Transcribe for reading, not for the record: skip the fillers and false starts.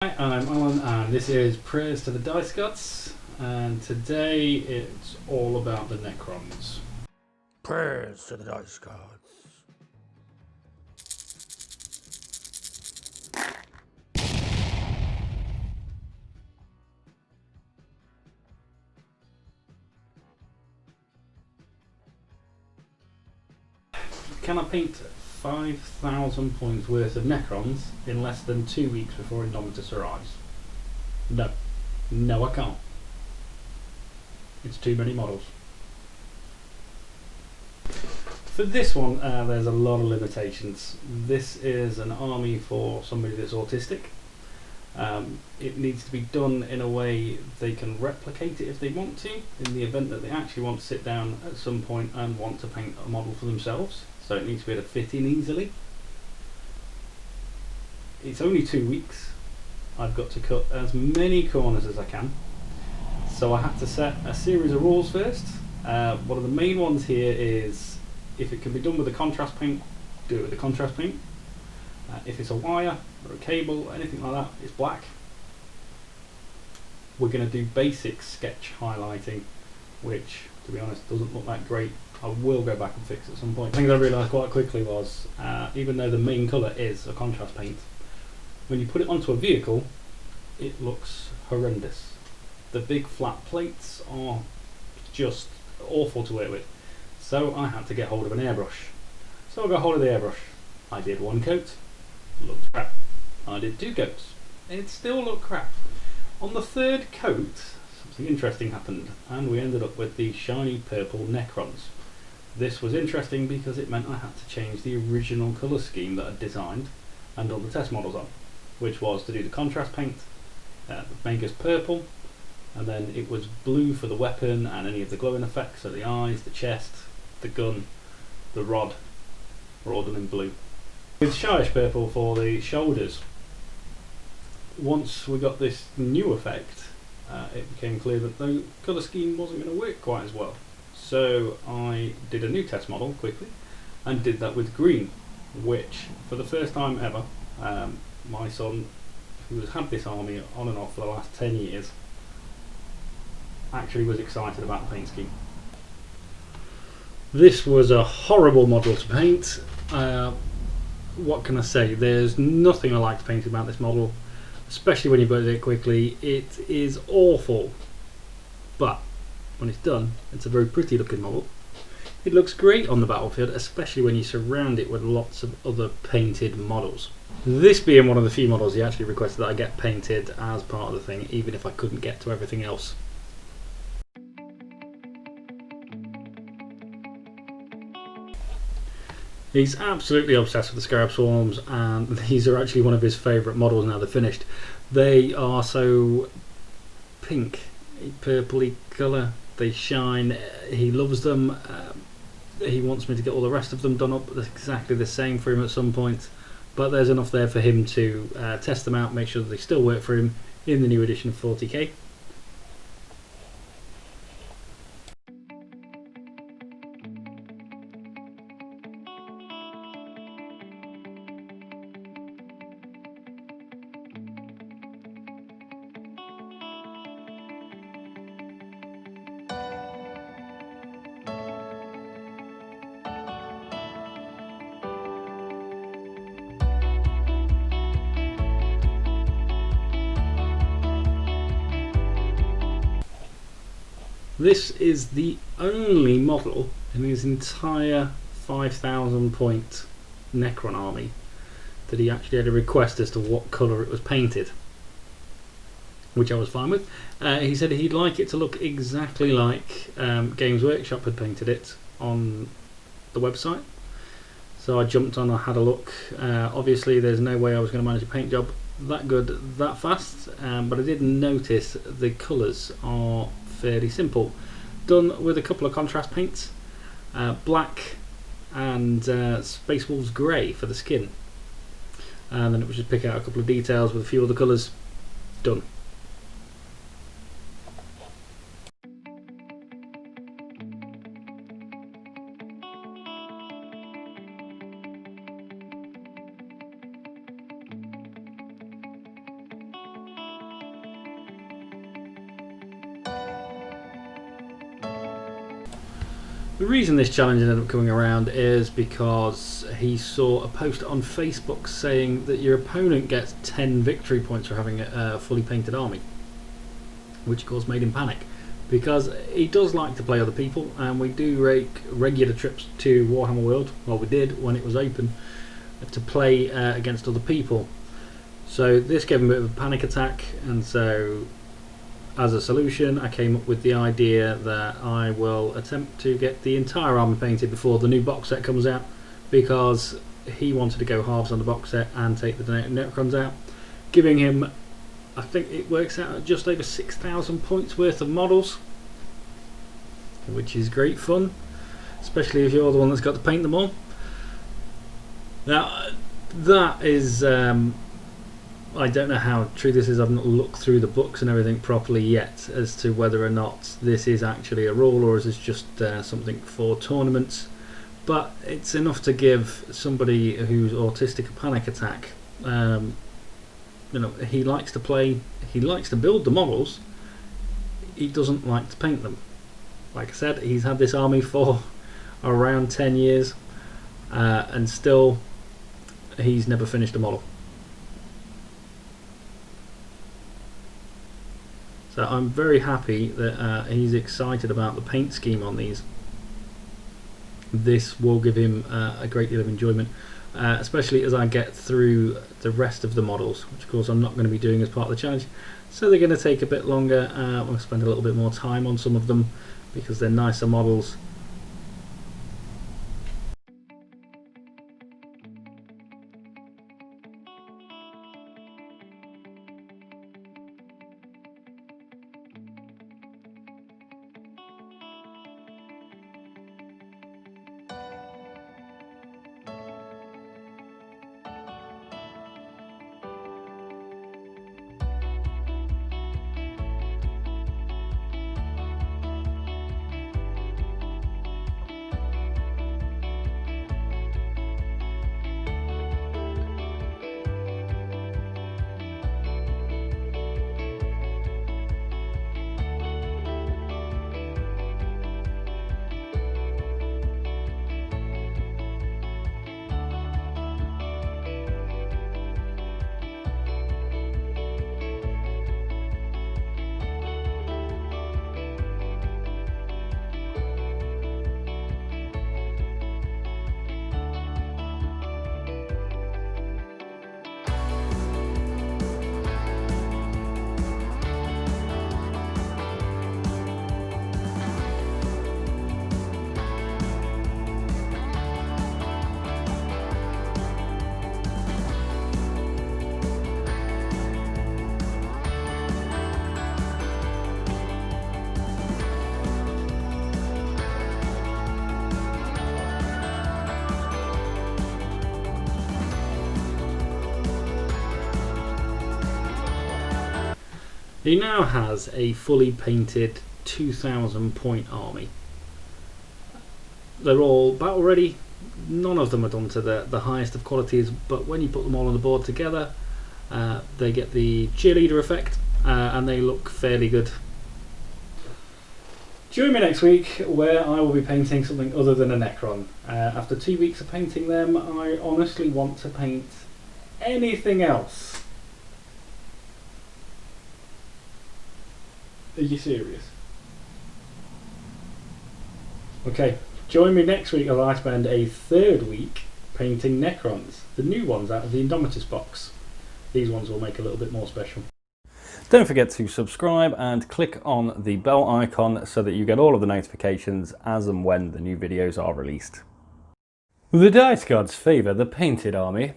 Hi, I'm Alan and this is Prayers to the Dice Gods, and today it's all about the Necrons. Prayers to the dice gods. Can I paint 5,000 points worth of Necrons in less than 2 weeks before Indomitus arrives? No. No, I can't. It's too many models. For this one, there's a lot of limitations. This is an army for somebody that's autistic. It needs to be done in a way they can replicate it if they want to, in the event that they actually want to sit down at some point and want to paint a model for themselves. So it needs to be able to fit in easily. It's only 2 weeks. I've got to cut as many corners as I can. So I have to set a series of rules first. One of the main ones here is if it can be done with a contrast paint, do it with a contrast paint. If it's a wire or a cable, anything like that, it's black. We're going to do basic sketch highlighting, which, to be honest, doesn't look that great. I will go back and fix at some point. The thing that I realised quite quickly was, even though the main colour is a contrast paint, when you put it onto a vehicle, it looks horrendous. The big flat plates are just awful to work with. So I had to get hold of an airbrush. So I got hold of the airbrush. I did 1 coat. Looked crap. I did 2 coats. It still looked crap. On the 3rd coat, something interesting happened, and we ended up with the shiny purple Necrons. This was interesting because it meant I had to change the original colour scheme that I'd designed and done the test models on, which was to do the contrast paint, make us purple, and then it was blue for the weapon and any of the glowing effects, so the eyes, the chest, the gun, the rod, were all done in blue. With shyish purple for the shoulders. Once we got this new effect, it became clear that the colour scheme wasn't going to work quite as well. So I did a new test model quickly and did that with green, which for the first time ever, my son, who has had this army on and off for the last 10 years, actually was excited about the paint scheme. This was a horrible model to paint. What can I say? There's nothing I liked painting about this model, especially when you've got to do it quickly. It is awful, but when it's done, it's a very pretty looking model. It looks great on the battlefield, especially when you surround it with lots of other painted models. This being one of the few models he actually requested that I get painted as part of the thing, even if I couldn't get to everything else. He's absolutely obsessed with the Scarab Swarms, and these are actually one of his favourite models now they're finished. They are so pink, purpley colour, they shine, he loves them. He wants me to get all the rest of them done up exactly the same for him at some point, but there's enough there for him to test them out, make sure that they still work for him in the new edition of 40k. This is the only model in his entire 5,000 point Necron army that he actually had a request as to what colour it was painted, which I was fine with. He said he'd like it to look exactly like Games Workshop had painted it on the website. So I jumped on, I had a look. Obviously there's no way I was going to manage a paint job that good that fast, but I did notice the colours are fairly simple, done with a couple of contrast paints, black and Space Wolves grey for the skin, and then it was just pick out a couple of details with a few other colours, done. The reason this challenge ended up coming around is because he saw a post on Facebook saying that your opponent gets 10 victory points for having a fully painted army, which of course made him panic, because he does like to play other people, and we do make regular trips to Warhammer World, well we did when it was open, to play against other people. So this gave him a bit of a panic attack, and so as a solution I came up with the idea that I will attempt to get the entire army painted before the new box set comes out, because he wanted to go halves on the box set and take the Necrons out, giving him, I think it works out at just over 6,000 points worth of models, which is great fun, especially if you're the one that's got to paint them all. Now that is I don't know how true this is. I've not looked through the books and everything properly yet as to whether or not this is actually a rule or is this just something for tournaments, but it's enough to give somebody who's autistic a panic attack. You know, he likes to play, he likes to build the models, he doesn't like to paint them. Like I said, he's had this army for around 10 years and still he's never finished a model. So I'm very happy that he's excited about the paint scheme on these. This will give him a great deal of enjoyment, especially as I get through the rest of the models, which of course I'm not going to be doing as part of the challenge. So they're going to take a bit longer. I'll spend a little bit more time on some of them because they're nicer models. He now has a fully painted 2,000 point army. They're all battle ready. None of them are done to the highest of qualities, but when you put them all on the board together, they get the cheerleader effect and they look fairly good. Join me next week where I will be painting something other than a Necron. After 2 weeks of painting them, I honestly want to paint anything else. Are you serious? Okay, join me next week as I spend a third week painting Necrons, the new ones out of the Indomitus box. These ones will make a little bit more special. Don't forget to subscribe and click on the bell icon so that you get all of the notifications as and when the new videos are released. The Dice Gods favour the painted army,